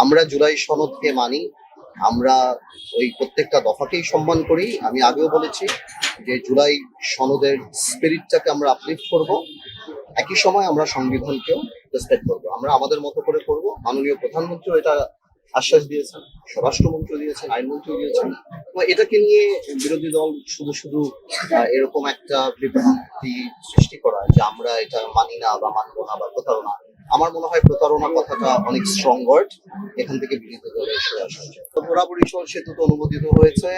আমরা জুলাই সনদকে মানি, আমরা ওই প্রত্যেকটা দফাকেই সম্মান করি। আমি আগেও বলেছি যে জুলাই সনদের স্পিরিটটাকে আমরা আপলিফ্ট করব, একই সময় আমরা সংবিধানকেও রেসপেক্ট করবো। আমরা আমাদের মতো করে করব। মাননীয় প্রধানমন্ত্রী এটা আশ্বাস দিয়েছেন, স্বরাষ্ট্রমন্ত্রী দিয়েছেন, আইনমন্ত্রী দিয়েছেন। তো এটাকে নিয়ে বিরোধী দল শুধু শুধু এরকম একটা বিভ্রান্তি সৃষ্টি করা যে আমরা এটা মানি না বা মানবো না বা প্রতারণা, আমার মনে হয় প্রতারণা কথাটা অনেক স্ট্রং ওয়ার্ড, এখান থেকে বিরোধী দলের সরে আসা উচিত। তো ভোলা বরিশাল সেতু তো অনুমোদিত হয়েছে।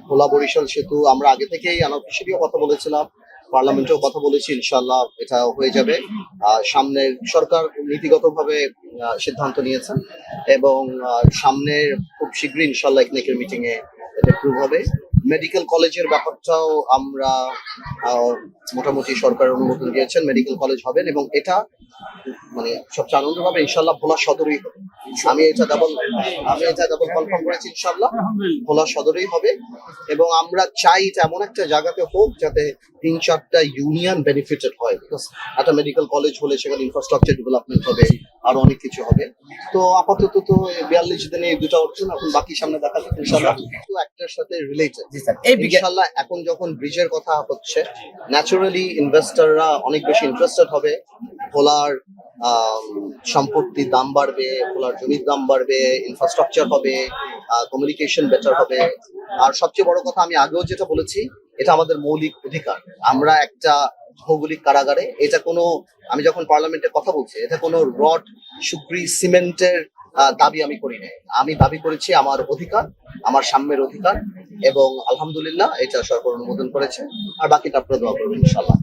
ভোলা বরিশাল সেতু আমরা আগে থেকেই আনঅফিশিয়ালিও কথা বলেছিলাম, পার্লামেন্টেও কথা বলেছি, ইনশাল্লাহ এটা হয়ে যাবে। সামনে সরকার নীতিগতভাবে সিদ্ধান্ত নিয়েছেন এবং সামনে খুব শীঘ্রই ইনশাল্লাহ একনেকের মিটিং এ এটা অ্যাপ্রুভ হবে। মেডিকেল কলেজের ব্যাপারটাও আমরা মোটামুটি সরকার অনুমোদন দিয়েছেন, মেডিকেল কলেজ হবেন এবং এটা মানে সবচেয়ে আনন্দ হবে ইনশাল্লাহ ভোলা সদরেই হবে। আমি এটা ডাবল কনফার্ম করেছি, ইনশাল্লাহ ভোলা সদরেই হবে। এবং আমরা চাই এটা এমন একটা জায়গাতে হোক যাতে 3-4টা ইউনিয়ন বেনিফিটেড হয়। বিকজ একটা মেডিকেল কলেজ হলে সেখানে ইনফ্রাস্ট্রাকচার ডেভেলপমেন্ট হবে, আরো অনেক কিছু হবে। তো আপাতত তো 42 দিনে এই দুটা অর্জন, এখন বাকি সামনে দেখা যাবে ইনশাল্লাহ। তো একটার সাথে রিলেটেড ইনশাল্লাহ এখন যখন ব্রিজের কথা হচ্ছে, ন্যাচারালি ইনভেস্টররা অনেক বেশি ইন্টারেস্টেড হবে। ভোলার সম্পত্তির দাম বাড়বে, ভোলার জমির দাম বাড়বে, ইনফ্রাস্ট্রাকচার হবে, কমিউনিকেশন বেটার হবে। আর সবচেয়ে বড় কথা, আমি আগেও যেটা বলেছি, এটা আমাদের মৌলিক অধিকার। আমরা একটা ভৌগোলিক কারাগারে, এটা কোনো, আমি যখন পার্লামেন্টে কথা বলছি, এটা কোনো রড সুক্রি সিমেন্টের দাবি আমি করি নাই। আমি দাবি করেছি আমার অধিকার, আমার সাম্যের অধিকার, এবং আলহামদুলিল্লাহ এটা সরকার অনুমোদন করেছে। আর বাকিটা আপনারা দোয়া করবেন ইনশাল্লাহ।